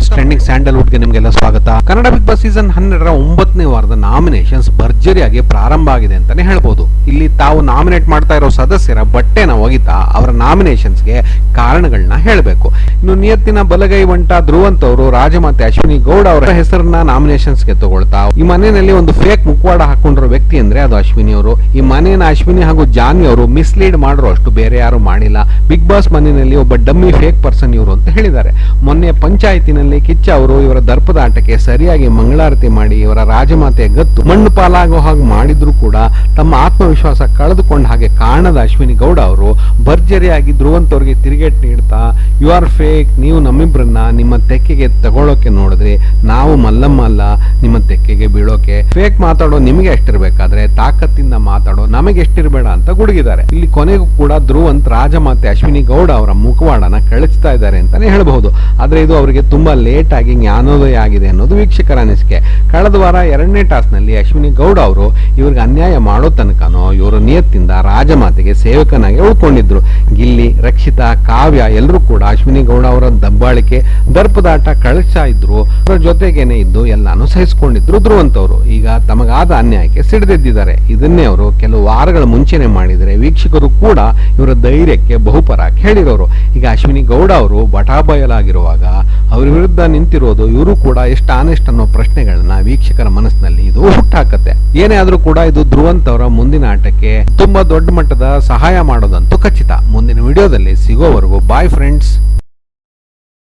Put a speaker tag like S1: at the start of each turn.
S1: Friends, trending ಸ್ಯಾಂಡಲ್ವುಡ್ಗೆ ನಿಮಗೆಲ್ಲ ಸ್ವಾಗತ. Kannada big boss season 12ರ 9ನೇ ವಾರದ ನಾಮಿನೇಷನ್ಸ್ ಭರ್ಜರಿಯಾಗಿ ಪ್ರಾರಂಭ ಆಗಿದೆ ಅಂತಾನೆ ಹೇಳ್ಬೋದು. ಇಲ್ಲಿ ತಾವು ನಾಮಿನೇಟ್ ಮಾಡ್ತಾ ಇರೋ ಸದಸ್ಯರ ಬಟ್ಟೆನ ಒಗಿತಾ ಅವರ ನಾಮಿನೇಷನ್ಸ್ಗೆ ಕಾರಣಗಳನ್ನ ಹೇಳಬೇಕು. ಇನ್ನು ನಿಯತ್ತಿನ ಬಲಗೈ ಒಂಟ ಧ್ರುವಂತ್ ಅವರು ರಾಜಮಾತೆ ಅಶ್ವಿನಿ ಗೌಡ ಅವರ ಹೆಸರನ್ನ ನಾಮಿನೇಷನ್ಸ್ಗೆ ತಗೊಳ್ತಾ, ಈ ಮನೆಯಲ್ಲಿ ಒಂದು ಫೇಕ್ ಮುಖವಾಡ ಹಾಕೊಂಡಿರೋ ವ್ಯಕ್ತಿ ಅಂದ್ರೆ ಅದು ಅಶ್ವಿನಿ ಅವರು. ಈ ಮನೆಯನ್ನ ಅಶ್ವಿನಿ ಹಾಗೂ ಜಾನ್ವಿ ಅವರು ಮಿಸ್ಲೀಡ್ ಮಾಡಿರೋ ಅಷ್ಟು ಬೇರೆ ಯಾರು ಮಾಡಿಲ್ಲ. ಬಿಗ್ ಬಾಸ್ ಮನೆಯಲ್ಲಿ ಒಬ್ಬ ಡಮ್ಮಿ ಫೇಕ್ ಪರ್ಸನ್ ಇವರು ಅಂತ ಹೇಳಿದ್ದಾರೆ. ಮೊನ್ನೆ ಪಂಚಾಯತಿನಲ್ಲಿ ಕಿಚ್ಚ ಅವರು ಇವರ ದರ್ಪದ ಆಟಕ್ಕೆ ಸರಿಯಾಗಿ ಮಂಗಳಾರತಿ ಮಾಡಿ ಇವರ ರಾಜಮಾತೆಯ ಗತ್ತು ಮಣ್ಣು ಪಾಲಾಗೋ ಹಾಗೆ ಮಾಡಿದ್ರು ಕೂಡ ತಮ್ಮ ಆತ್ಮವಿಶ್ವಾಸ ಕಳೆದುಕೊಂಡ ಹಾಗೆ ಕಾಣದ ಅಶ್ವಿನಿ ಗೌಡ ಅವರು ಭರ್ಜರಿಯಾಗಿ ಧ್ರುವಂತ್ ಅವರಿಗೆ ತಿರುಗೇಟ್ ನೀಡ್ತಾ, ಯು ಆರ್ ಫೇಕ್, ನೀವು ನಮ್ಮಿಬ್ರನ್ನ ನಿಮ್ಮ ತೆಕ್ಕೆಗೆ ತಗೊಳ್ಳೋಕೆ ನೋಡಿದ್ರಿ, ನಾವು ಮಲ್ಲಮ್ಮ ಅಲ್ಲ ನಿಮ್ಮ ತೆಕ್ಕೆಗೆ ಬೀಳೋಕೆ. ಫೇಕ್ ಮಾತಾಡೋ ನಿಮಗೆ ಎಷ್ಟಿರ್ಬೇಕಾದ್ರೆ ತಾಕತ್ತಿಂದ ಮಾತಾಡೋ ನಮಗೆ ಎಷ್ಟಿರ್ಬೇಡ ಅಂತ ಗುಡುಗಿದ್ದಾರೆ. ಇಲ್ಲಿ ಕೊನೆಗೂ ಕೂಡ ಧ್ರುವಂತ್ ರಾಜಮಾತೆ ಅಶ್ವಿನಿ ಗೌಡ ಅವರ ಮುಖವಾಡನ ಕಳಿಸ್ತಾ ಇದ್ದಾರೆ ಅಂತಾನೆ ಹೇಳಬಹುದು. ಆದ್ರೆ ಇದು ಅವರಿಗೆ ತುಂಬಾ ಲೇಟ್ ಆಗಿ ಜ್ಞಾನೋದಯ ಆಗಿದೆ ಅನ್ನೋದು ವೀಕ್ಷಕರ ಅನಿಸಿಕೆ. ಕಳೆದ ವಾರ 2ನೇ ಟಾಸ್ ನಲ್ಲಿ ಅಶ್ವಿನಿ ಗೌಡ ಅವರು ಇವ್ರಿಗೆ ಅನ್ಯಾಯ ಮಾಡೋ ತನಕನೋ ಇವರು ನಿಯತ್ತಿಂದ ರಾಜಮಾತೆಗೆ ಸೇವಕನಾಗಿ ಉಳ್ಕೊಂಡಿದ್ರು. ಗಿಲ್ಲಿ, ರಕ್ಷಿತಾ, ಕಾವ್ಯ ಎಲ್ಲರೂ ಕೂಡ ಅಶ್ವಿನಿ ಗೌಡ ಅವರ ದಬ್ಬಾಳಿಕೆ ದರ್ಪದಾಟ ಕಳಿಸ್ತಾ ಇದ್ರು. ಅವರ ಜೊತೆಗೇನೆ ಇದ್ದು ಎಲ್ಲಾನು ಸಹಿಸಿಕೊಂಡಿದ್ರು ಧ್ರುವಂತ್ ಅವರು. ಈಗ ತಮಗಾದ ಅನ್ಯಾಯಕ್ಕೆ ಸಿಡಿದೆದ್ದಿದ್ದಾರೆ. ಇದನ್ನೇ ಅವರು ಕೆಲವು ವಾರಗಳ ಮುಂಚೆನೆ ಮಾಡಿದರೆ ವೀಕ್ಷಕರು ಕೂಡ ಇವರ ಧೈರ್ಯಕ್ಕೆ ಬಹುಪರಾಕ್ ಹೇಳಿರೋರು. ಈಗ ಅಶ್ವಿನಿ ಗೌಡ ಅವರು ಬಟಾಬಯಲಾಗಿರುವಾಗ ಅವ್ರ ವಿರುದ್ಧ ನಿಂತಿರೋದು ಇವರು ಕೂಡ ಎಷ್ಟು ಆನೆಸ್ಟ್ ಅನ್ನೋ ಪ್ರಶ್ನೆಗಳನ್ನ ವೀಕ್ಷಕರ ಮನಸ್ಸಿನಲ್ಲಿ ಇದು ಹುಟ್ಟಾಕತ್ತೆ. ಏನೇ ಆದ್ರೂ ಕೂಡ ಇದು ಧ್ರುವಂತ್ ಅವರ ಮುಂದಿನ ಆಟಕ್ಕೆ ತುಂಬಾ ದೊಡ್ಡ ಮಟ್ಟದ ಸಹಾಯ ಮಾಡೋದಂತೂ ಖಚಿತ. ಮುಂದಿನ ವಿಡಿಯೋದಲ್ಲಿ ಸಿಗೋವರೆಗೂ ಬಾಯ್ ಫ್ರೆಂಡ್ಸ್.